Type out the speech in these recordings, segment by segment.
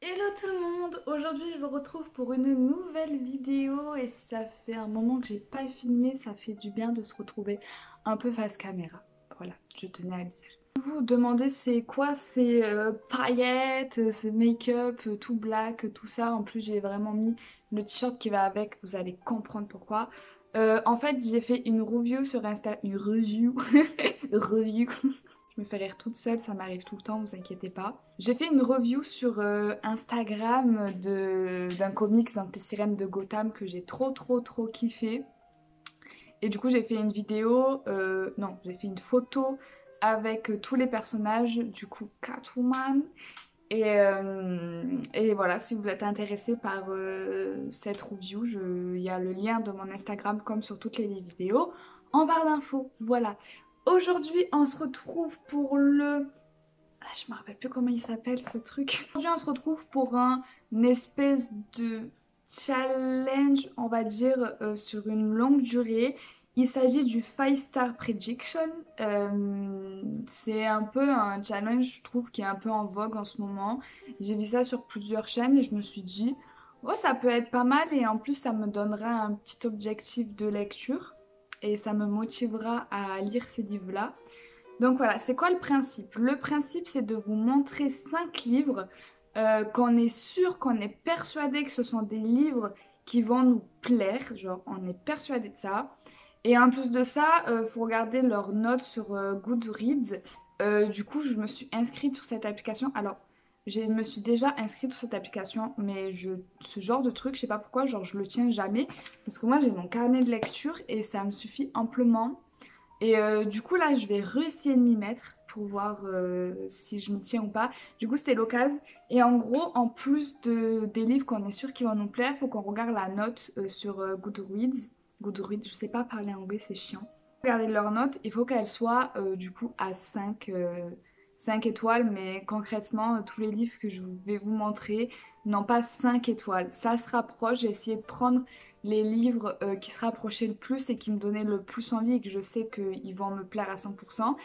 Hello tout le monde! Aujourd'hui je vous retrouve pour une nouvelle vidéo et ça fait un moment que j'ai pas filmé, ça fait du bien de se retrouver un peu face caméra. Voilà, je tenais à le dire. Vous vous demandez c'est quoi ces paillettes, ce make-up, tout black, tout ça. En plus j'ai vraiment mis le t-shirt qui va avec, vous allez comprendre pourquoi. En fait j'ai fait une review sur Insta, une review, review. Je me fais rire toute seule, ça m'arrive tout le temps, vous inquiétez pas. J'ai fait une review sur Instagram d'un comics, donc les Sirènes de Gotham, que j'ai trop kiffé. Et du coup j'ai fait une vidéo, non, j'ai fait une photo avec tous les personnages, du coup Catwoman. Et voilà, si vous êtes intéressé par cette review, il y a le lien de mon Instagram comme sur toutes les vidéos en barre d'infos. Voilà. Aujourd'hui, on se retrouve pour le... Ah, je me rappelle plus comment il s'appelle ce truc. Aujourd'hui, on se retrouve pour une espèce de challenge, on va dire, sur une longue durée. Il s'agit du 5 Star Prediction. C'est un peu un challenge, je trouve, qui est un peu en vogue en ce moment. J'ai vu ça sur plusieurs chaînes et je me suis dit, oh, ça peut être pas mal et en plus, ça me donnera un petit objectif de lecture et ça me motivera à lire ces livres-là. Donc voilà, c'est quoi le principe? Le principe, c'est de vous montrer 5 livres qu'on est sûr, qu'on est persuadé que ce sont des livres qui vont nous plaire. Genre, on est persuadé de ça. Et en plus de ça, faut regarder leurs notes sur Goodreads. Du coup, je me suis inscrite sur cette application. Alors, je me suis déjà inscrite sur cette application, mais ce genre de truc, je sais pas pourquoi, genre je le tiens jamais. Parce que moi, j'ai mon carnet de lecture et ça me suffit amplement. Et du coup là je vais réessayer de m'y mettre pour voir si je m'y tiens ou pas. Du coup c'était l'occasion. Et en gros en plus des livres qu'on est sûr qu'ils vont nous plaire, il faut qu'on regarde la note sur Goodreads. Goodreads, je sais pas parler anglais, c'est chiant. Regardez leur note, il faut qu'elle soit du coup à 5 étoiles. Mais concrètement tous les livres que je vais vous montrer n'ont pas 5 étoiles. Ça se rapproche, j'ai essayé de prendre les livres qui se rapprochaient le plus et qui me donnaient le plus envie et que je sais qu'ils vont me plaire à 100%.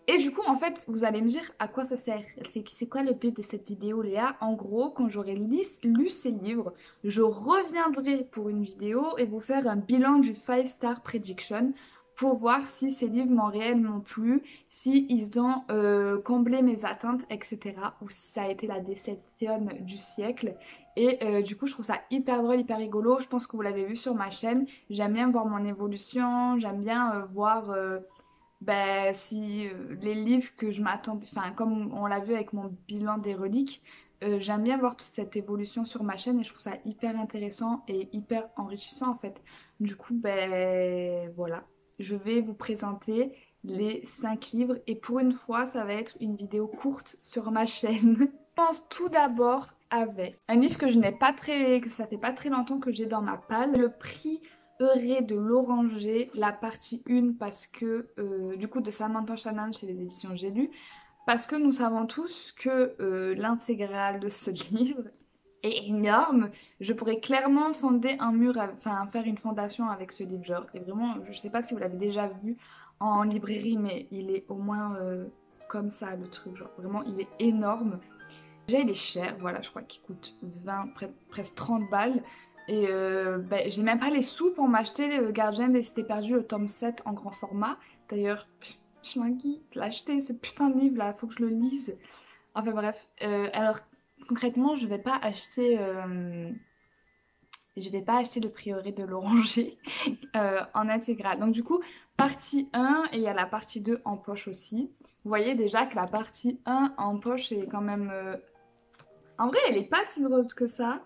Et du coup, en fait, vous allez me dire à quoi ça sert. C'est quoi le but de cette vidéo, Léa? En gros, quand j'aurai lu ces livres, je reviendrai pour une vidéo et vous faire un bilan du 5 Star Prediction pour voir si ces livres m'ont réellement plu, si ils ont comblé mes attentes, etc. Ou si ça a été la déception du siècle. Et du coup, je trouve ça hyper drôle, hyper rigolo. Je pense que vous l'avez vu sur ma chaîne. J'aime bien voir mon évolution. J'aime bien voir si les livres que je m'attendais... Enfin, comme on l'a vu avec mon bilan des reliques, j'aime bien voir toute cette évolution sur ma chaîne et je trouve ça hyper intéressant et hyper enrichissant en fait. Du coup, voilà. Je vais vous présenter les 5 livres et pour une fois, ça va être une vidéo courte sur ma chaîne. Commence tout d'abord avec un livre que je n'ai pas très, que ça fait pas très longtemps que j'ai dans ma palle. Le prix de l'Oranger, la partie 1 parce que du coup de Samantha Shannon chez les éditions J'ai lu, parce que nous savons tous que l'intégrale de ce livre est énorme. Je pourrais clairement fonder un mur, enfin faire une fondation avec ce livre genre. Et vraiment, je sais pas si vous l'avez déjà vu en librairie, mais il est au moins comme ça le truc, genre vraiment il est énorme. Déjà, il est cher, voilà, je crois qu'il coûte 20, presque 30 balles. Et j'ai même pas les sous pour m'acheter le Gardien des Cités Perdues, le tome 7 en grand format. D'ailleurs, je m'inquiète de l'acheter, ce putain de livre là, faut que je le lise. Enfin bref, alors concrètement, je vais pas acheter le Prieuré de l'Oranger en intégrale. Donc du coup, partie 1 et il y a la partie 2 en poche aussi. Vous voyez déjà que la partie 1 en poche est quand même en vrai, elle est pas si grosse que ça.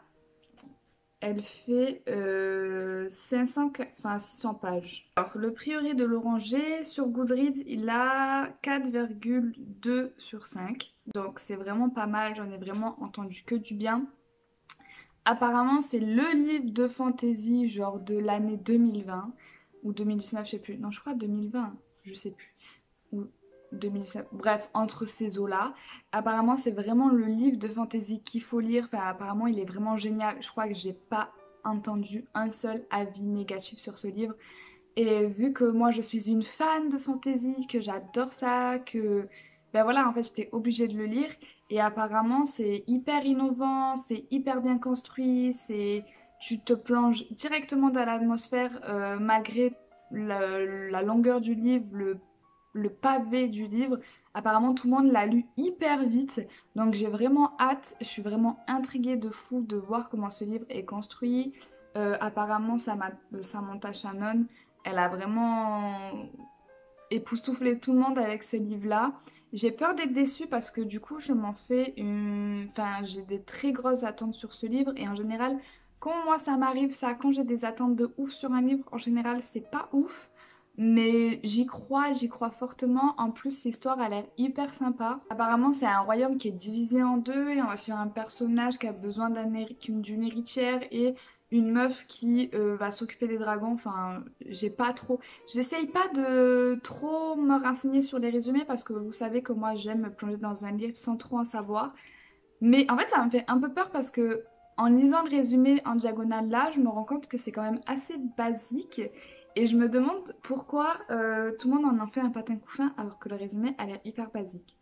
Elle fait 500, enfin 600 pages. Alors, le Prieuré de l'Oranger, sur Goodreads, il a 4,2 sur 5. Donc, c'est vraiment pas mal. J'en ai vraiment entendu que du bien. Apparemment, c'est le livre de fantasy, genre de l'année 2020 ou 2019, je sais plus. Non, je crois 2020, je sais plus. Ou 2017, bref, entre ces eaux-là. Apparemment, c'est vraiment le livre de fantasy qu'il faut lire. Enfin, apparemment, il est vraiment génial. Je crois que j'ai pas entendu un seul avis négatif sur ce livre. Et vu que moi, je suis une fan de fantasy, que j'adore ça, que ben voilà, en fait, j'étais obligée de le lire. Et apparemment, c'est hyper innovant, c'est hyper bien construit, tu te plonges directement dans l'atmosphère malgré la longueur du livre, le pavé du livre. Apparemment, tout le monde l'a lu hyper vite. Donc, j'ai vraiment hâte. Je suis vraiment intriguée de fou de voir comment ce livre est construit. Apparemment, Samantha Shannon, elle a vraiment époustouflé tout le monde avec ce livre-là. J'ai peur d'être déçue parce que du coup, je m'en fais une... Enfin, j'ai des très grosses attentes sur ce livre. Et en général, quand moi ça m'arrive ça, quand j'ai des attentes de ouf sur un livre, en général, c'est pas ouf. Mais j'y crois fortement. En plus, l'histoire a l'air hyper sympa. Apparemment, c'est un royaume qui est divisé en deux et on va suivre un personnage qui a besoin d'une héritière et une meuf qui va s'occuper des dragons. Enfin, j'ai pas trop... J'essaye pas de trop me renseigner sur les résumés parce que vous savez que moi j'aime me plonger dans un livre sans trop en savoir. Mais en fait, ça me fait un peu peur parce que en lisant le résumé en diagonale là, je me rends compte que c'est quand même assez basique. Et je me demande pourquoi tout le monde en fait un patin couffin alors que le résumé a l'air hyper basique.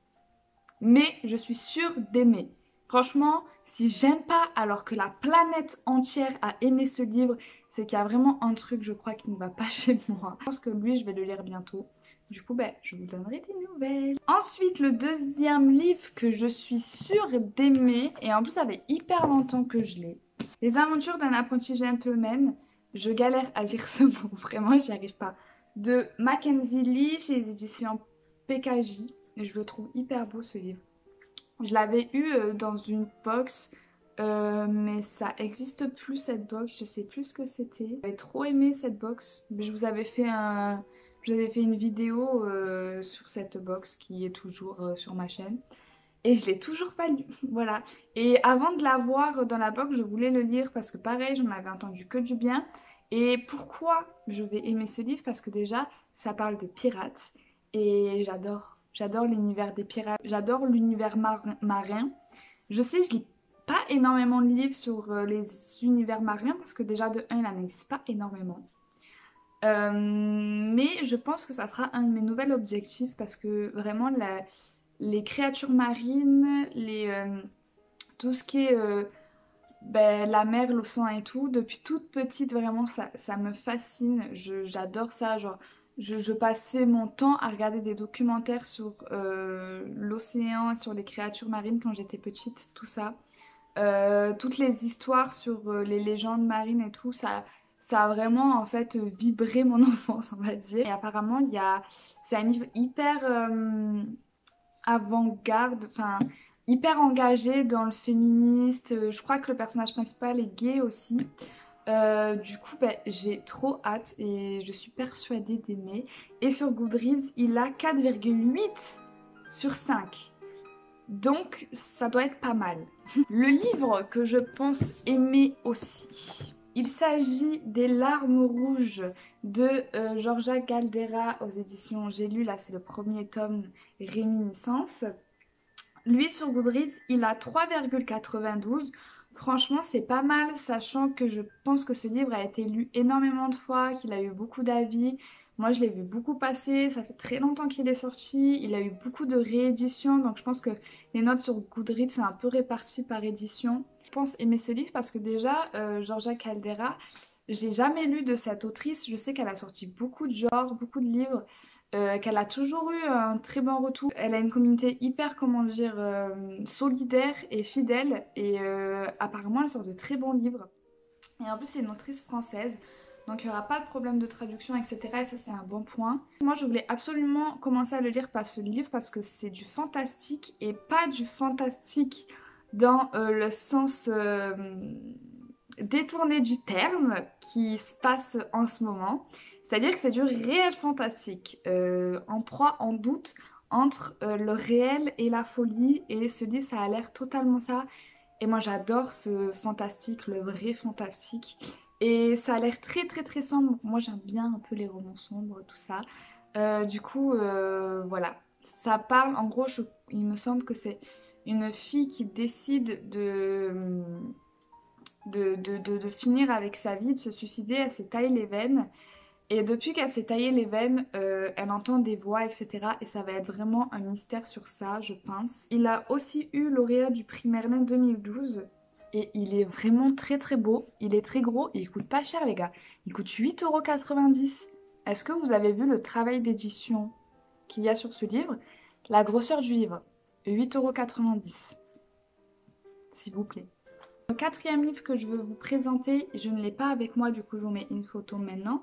Mais je suis sûre d'aimer. Franchement, si j'aime pas alors que la planète entière a aimé ce livre, c'est qu'il y a vraiment un truc, je crois, qui ne va pas chez moi. Je pense que lui, je vais le lire bientôt. Du coup, ben, je vous donnerai des nouvelles. Ensuite, le deuxième livre que je suis sûre d'aimer, et en plus, ça fait hyper longtemps que je l'ai. Les aventures d'un apprenti gentleman. Je galère à dire ce mot, vraiment, j'y arrive pas. De Mackenzie Lee chez les éditions PKJ. Et je le trouve hyper beau ce livre. Je l'avais eu dans une box, mais ça existe plus cette box. Je sais plus ce que c'était. J'avais trop aimé cette box. Mais je vous avais fait une vidéo sur cette box qui est toujours sur ma chaîne. Et je l'ai toujours pas lu, voilà. Et avant de la voir dans la box, je voulais le lire parce que pareil, j'en avais entendu que du bien. Et pourquoi je vais aimer ce livre? Parce que déjà, ça parle de pirates. Et j'adore l'univers des pirates. J'adore l'univers marin. Je sais, je lis pas énormément de livres sur les univers marins parce que déjà de un, il n'en existe pas énormément. Mais je pense que ça sera un de mes nouveaux objectifs parce que vraiment les créatures marines, tout ce qui est ben, la mer, l'océan et tout, depuis toute petite vraiment ça me fascine, j'adore ça, genre je passais mon temps à regarder des documentaires sur l'océan, sur les créatures marines quand j'étais petite, tout ça. Toutes les histoires sur les légendes marines et tout, ça a vraiment en fait vibré mon enfance, on va dire. Et apparemment, c'est un livre hyper avant-garde, enfin hyper engagé dans le féministe. Je crois que le personnage principal est gay aussi. Du coup, ben, j'ai trop hâte et je suis persuadée d'aimer. Et sur Goodreads, il a 4,8 sur 5. Donc, ça doit être pas mal. Le livre que je pense aimer aussi, il s'agit des larmes rouges de Georgia Caldera aux éditions J'ai lu, là c'est le premier tome, Réminiscence. Lui sur Goodreads, il a 3,92. Franchement, c'est pas mal, sachant que je pense que ce livre a été lu énormément de fois, qu'il a eu beaucoup d'avis. Moi, je l'ai vu beaucoup passer, ça fait très longtemps qu'il est sorti. Il a eu beaucoup de rééditions, donc je pense que les notes sur Goodreads, c'est un peu réparti par édition. Je pense aimer ce livre parce que déjà, Georgia Caldera, j'ai jamais lu de cette autrice. Je sais qu'elle a sorti beaucoup de genres, beaucoup de livres. Qu'elle a toujours eu un très bon retour. Elle a une communauté hyper, comment dire, solidaire et fidèle et apparemment elle sort de très bons livres. Et en plus c'est une autrice française, donc il n'y aura pas de problème de traduction, etc. Et ça c'est un bon point. Moi je voulais absolument commencer à le lire par ce livre parce que c'est du fantastique et pas du fantastique dans le sens détourné du terme qui se passe en ce moment. C'est-à-dire que c'est du réel fantastique, en proie, en doute entre le réel et la folie. Et ce livre, ça a l'air totalement ça. Et moi, j'adore ce fantastique, le vrai fantastique. Et ça a l'air très très très sombre. Moi, j'aime bien un peu les romans sombres, tout ça. Du coup, voilà. Ça parle, en gros, il me semble que c'est une fille qui décide de finir avec sa vie, de se suicider. Elle se taille les veines. Et depuis qu'elle s'est taillé les veines, elle entend des voix, etc. Et ça va être vraiment un mystère sur ça, je pense. Il a aussi eu lauréat du prix Merlin 2012. Et il est vraiment très très beau. Il est très gros et il coûte pas cher les gars. Il coûte 8,90 €. Est-ce que vous avez vu le travail d'édition qu'il y a sur ce livre? La grosseur du livre, 8,90 €. S'il vous plaît. Le quatrième livre que je veux vous présenter, je ne l'ai pas avec moi, du coup je vous mets une photo maintenant.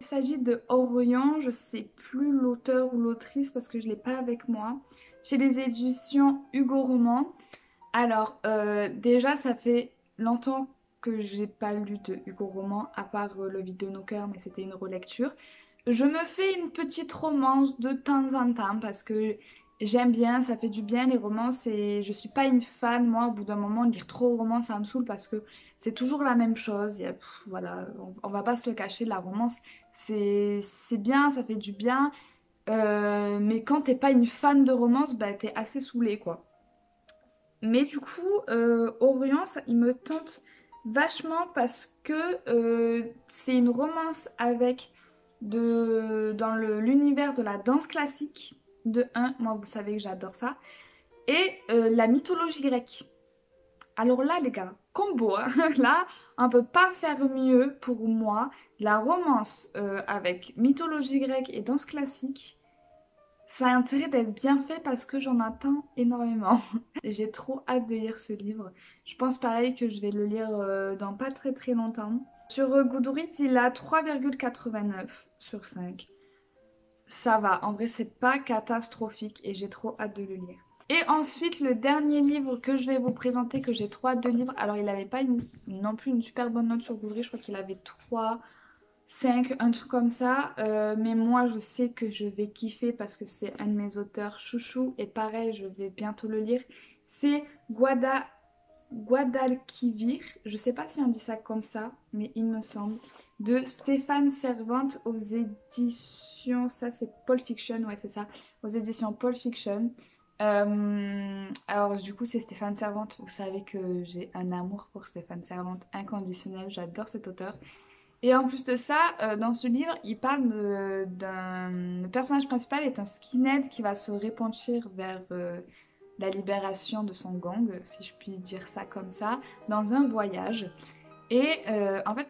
Il s'agit de Orient, je sais plus l'auteur ou l'autrice parce que je ne l'ai pas avec moi. Chez les éditions Hugo Roman. Alors déjà ça fait longtemps que j'ai pas lu de Hugo Roman à part Le vide de nos cœurs, mais c'était une relecture. Je me fais une petite romance de temps en temps parce que j'aime bien, ça fait du bien les romances et je suis pas une fan moi au bout d'un moment de lire trop de romans ça me saoule parce que c'est toujours la même chose. Voilà, on va pas se le cacher, la romance c'est bien, ça fait du bien, mais quand t'es pas une fan de romance, bah t'es assez saoulé quoi. Mais du coup, Orient, il me tente vachement parce que c'est une romance avec dans l'univers de la danse classique, de un, moi vous savez que j'adore ça, et la mythologie grecque. Alors là les gars, combo, hein. Là on peut pas faire mieux pour moi. La romance avec mythologie grecque et danse classique, ça a intérêt d'être bien fait parce que j'en attends énormément. J'ai trop hâte de lire ce livre. Je pense pareil que je vais le lire dans pas très très longtemps. Sur Goodreads, il a 3,89 sur 5. Ça va, en vrai c'est pas catastrophique et j'ai trop hâte de le lire. Et ensuite, le dernier livre que je vais vous présenter, que j'ai trop hâte de lire. Alors il n'avait pas non plus une super bonne note sur Goodreads, je crois qu'il avait 3... 5, un truc comme ça. Mais moi, je sais que je vais kiffer parce que c'est un de mes auteurs chouchou. Et pareil, je vais bientôt le lire. C'est Guadalquivir. Je sais pas si on dit ça comme ça, mais il me semble. De Stéphane Servante aux éditions... Ça, c'est Pulp Fiction. Ouais, c'est ça. Aux éditions Pulp Fiction. Alors du coup c'est Stéphane Servante. Vous savez que j'ai un amour pour Stéphane Servante inconditionnel. J'adore cet auteur. Et en plus de ça, dans ce livre, il parle le personnage principal est un skinhead qui va se repentir vers la libération de son gang, si je puis dire ça comme ça, dans un voyage. Et en fait,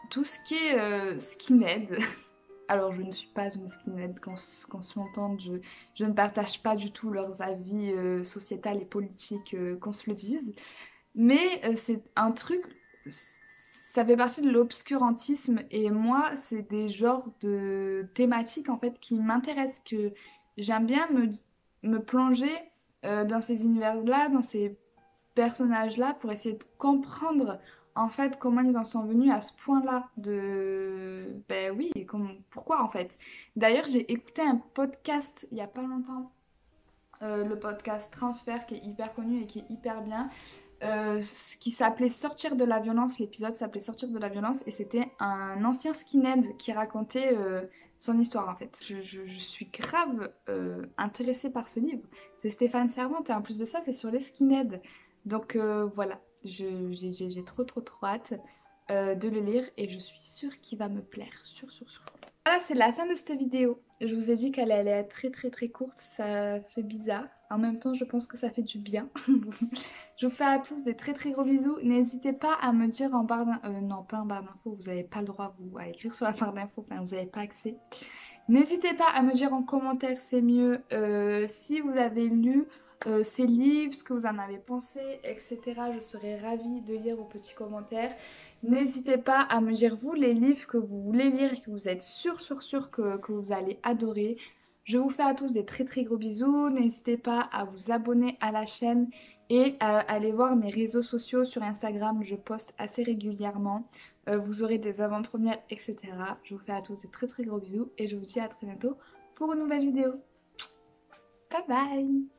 tout ce qui est skinhead, alors je ne suis pas une skinhead, qu'on se m'entende, je ne partage pas du tout leurs avis sociétal et politiques, qu'on se le dise. Mais c'est un truc, ça fait partie de l'obscurantisme et moi c'est des genres de thématiques en fait qui m'intéressent, que j'aime bien me plonger dans ces univers-là, dans ces personnages-là pour essayer de comprendre en fait comment ils en sont venus à ce point-là de... Ben oui, pourquoi en fait. D'ailleurs j'ai écouté un podcast il y a pas longtemps, le podcast Transfert qui est hyper connu et qui est hyper bien. Qui s'appelait Sortir de la violence, l'épisode s'appelait Sortir de la violence et c'était un ancien skinhead qui racontait son histoire en fait. Je suis grave intéressée par ce livre. C'est Stéphane Servante et en plus de ça c'est sur les skinheads. Donc voilà, j'ai trop hâte de le lire et je suis sûre qu'il va me plaire. Sûr. Voilà, c'est la fin de cette vidéo. Je vous ai dit qu'elle allait être très courte, ça fait bizarre. En même temps, je pense que ça fait du bien. Je vous fais à tous des très gros bisous. N'hésitez pas à me dire en barre d'infos, non pas en barre d'infos, vous n'avez pas le droit vous, à écrire sur la barre d'infos, enfin vous n'avez pas accès. N'hésitez pas à me dire en commentaire, c'est mieux, si vous avez lu ces livres, ce que vous en avez pensé, etc. Je serais ravie de lire vos petits commentaires. N'hésitez pas à me dire vous les livres que vous voulez lire et que vous êtes sûr que vous allez adorer. Je vous fais à tous des très gros bisous. N'hésitez pas à vous abonner à la chaîne et à aller voir mes réseaux sociaux. Sur Instagram, je poste assez régulièrement. Vous aurez des avant-premières, etc. Je vous fais à tous des très gros bisous et je vous dis à très bientôt pour une nouvelle vidéo. Bye bye!